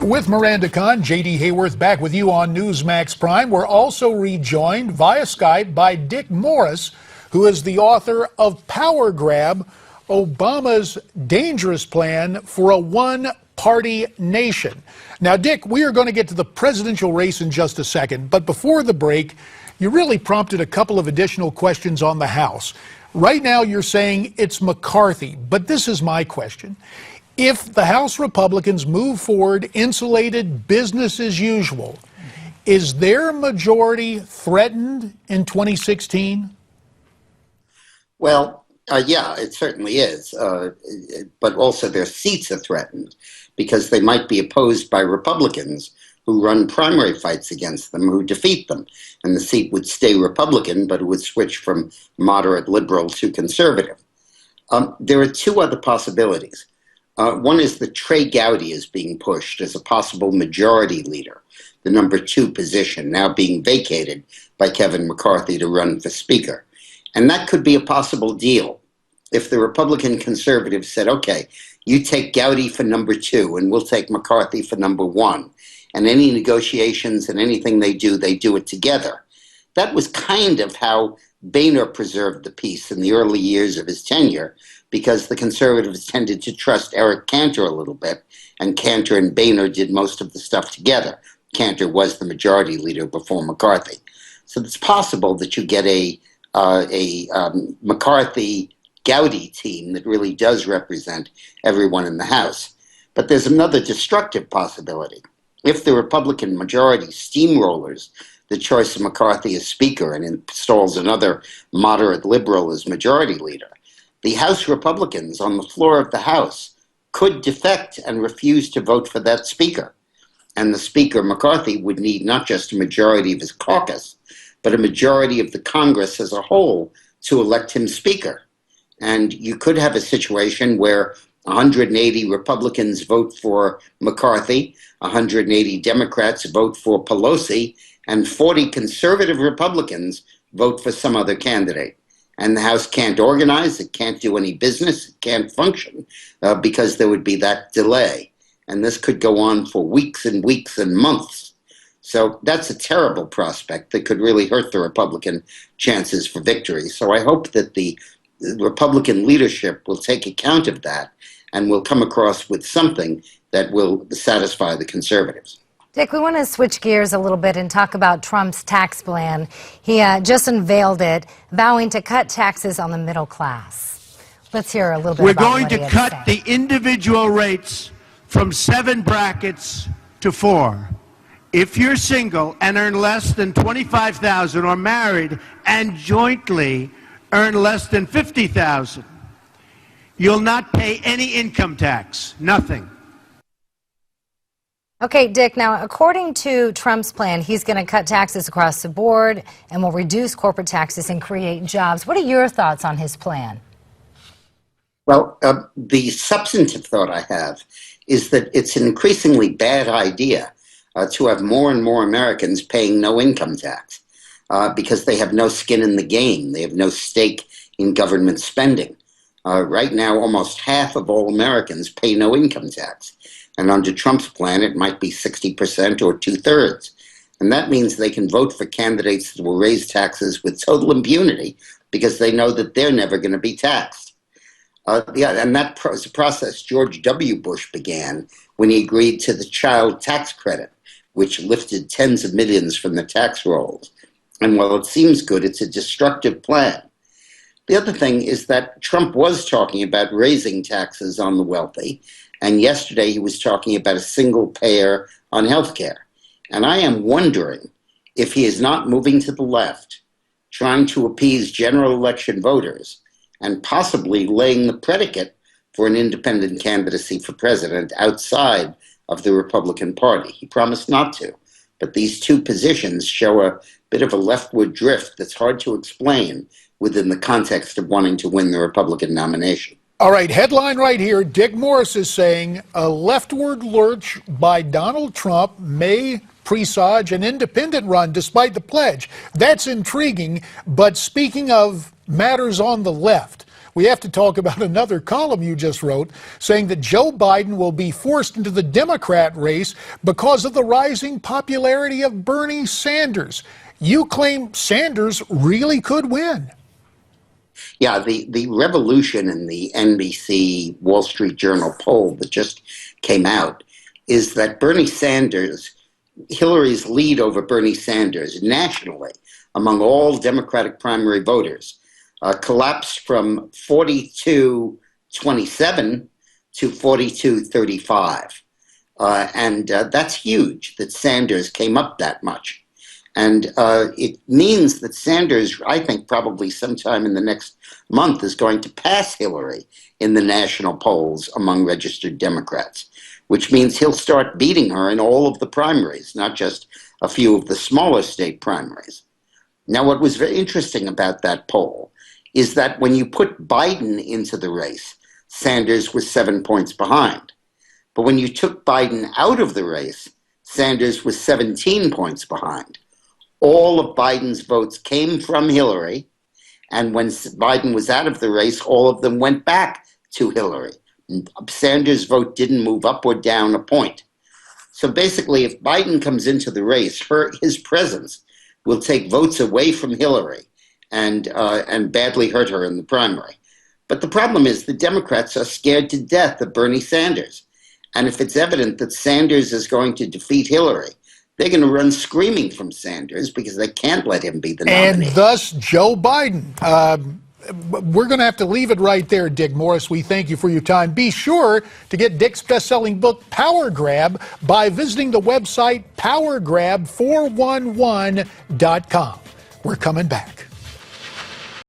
With Miranda Kahn, J.D. Hayworth back with you on Newsmax Prime. We're also rejoined via Skype by Dick Morris, who is the author of Power Grab, Obama's Dangerous Plan for a One-Party Nation. Now, Dick, we are going to get to the presidential race in just a second, but before the break, you really prompted a couple of additional questions on the House. Right now, you're saying it's McCarthy, but this is my question. If the House Republicans move forward, insulated, business as usual, is their majority threatened in 2016? Well, yeah, it certainly is. But also their seats are threatened because they might be opposed by Republicans who run primary fights against them, who defeat them. And the seat would stay Republican, but it would switch from moderate liberal to conservative. There are two other possibilities. One is that Trey Gowdy is being pushed as a possible majority leader, the number 2 position now being vacated by Kevin McCarthy to run for Speaker. And that could be a possible deal if the Republican conservatives said, okay, you take Gowdy for number 2 and we'll take McCarthy for number 1. And any negotiations and anything they do it together. That was kind of how Boehner preserved the peace in the early years of his tenure, because the conservatives tended to trust Eric Cantor a little bit, and Cantor and Boehner did most of the stuff together. Cantor was the majority leader before McCarthy. So it's possible that you get a McCarthy-Gowdy team that really does represent everyone in the House. But there's another destructive possibility. If the Republican majority steamrollers the choice of McCarthy as Speaker and installs another moderate liberal as majority leader, the House Republicans on the floor of the House could defect and refuse to vote for that Speaker. And the Speaker, McCarthy, would need not just a majority of his caucus, but a majority of the Congress as a whole to elect him Speaker. And you could have a situation where 180 Republicans vote for McCarthy, 180 Democrats vote for Pelosi, and 40 conservative Republicans vote for some other candidate. And the House can't organize, it can't do any business, it can't function because there would be that delay. And this could go on for weeks and weeks and months. So that's a terrible prospect that could really hurt the Republican chances for victory. So I hope that the Republican leadership will take account of that and will come across with something that will satisfy the conservatives. Dick, we want to switch gears a little bit and talk about Trump's tax plan. He just unveiled it, vowing to cut taxes on the middle class. Let's hear a little bit about what he had to say. We're going to cut the individual rates from 7 brackets to 4. If you're single and earn less than $25,000 or married and jointly earn less than $50,000, you'll not pay any income tax, nothing. Okay, Dick, now, according to Trump's plan, he's going to cut taxes across the board and will reduce corporate taxes and create jobs. What are your thoughts on his plan? Well, the substantive thought I have is that it's an increasingly bad idea to have more and more Americans paying no income tax because they have no skin in the game. They have no stake in government spending. Right now, almost half of all Americans pay no income tax. And under Trump's plan, it might be 60% or 2/3. And that means they can vote for candidates that will raise taxes with total impunity because they know that they're never going to be taxed. And that process George W. Bush began when he agreed to the child tax credit, which lifted tens of millions from the tax rolls. And while it seems good, it's a destructive plan. The other thing is that Trump was talking about raising taxes on the wealthy. And yesterday he was talking about a single payer on health care. And I am wondering if he is not moving to the left, trying to appease general election voters, and possibly laying the predicate for an independent candidacy for president outside of the Republican Party. He promised not to. But these two positions show a bit of a leftward drift that's hard to explain within the context of wanting to win the Republican nomination. All right, headline right here. Dick Morris is saying a leftward lurch by Donald Trump may presage an independent run despite the pledge. That's intriguing. But speaking of matters on the left, we have to talk about another column you just wrote saying that Joe Biden will be forced into the Democrat race because of the rising popularity of Bernie Sanders. You claim Sanders really could win. Yeah, the revolution in the NBC Wall Street Journal poll that just came out is that Hillary's lead over Bernie Sanders nationally among all Democratic primary voters collapsed from 42-27 to 42-35. And that's huge that Sanders came up that much. And it means that Sanders, I think probably sometime in the next month, is going to pass Hillary in the national polls among registered Democrats, which means he'll start beating her in all of the primaries, not just a few of the smaller state primaries. Now, what was very interesting about that poll is that when you put Biden into the race, Sanders was 7 points behind. But when you took Biden out of the race, Sanders was 17 points behind. All of Biden's votes came from Hillary, and when Biden was out of the race, all of them went back to Hillary. Sanders' vote didn't move up or down a point. So basically, if Biden comes into the race, his presence will take votes away from Hillary and badly hurt her in the primary. But the problem is the Democrats are scared to death of Bernie Sanders. And if it's evident that Sanders is going to defeat Hillary, they're going to run screaming from Sanders because they can't let him be the nominee. And thus, Joe Biden. We're going to have to leave it right there, Dick Morris. We thank you for your time. Be sure to get Dick's best-selling book, Power Grab, by visiting the website powergrab411.com. We're coming back.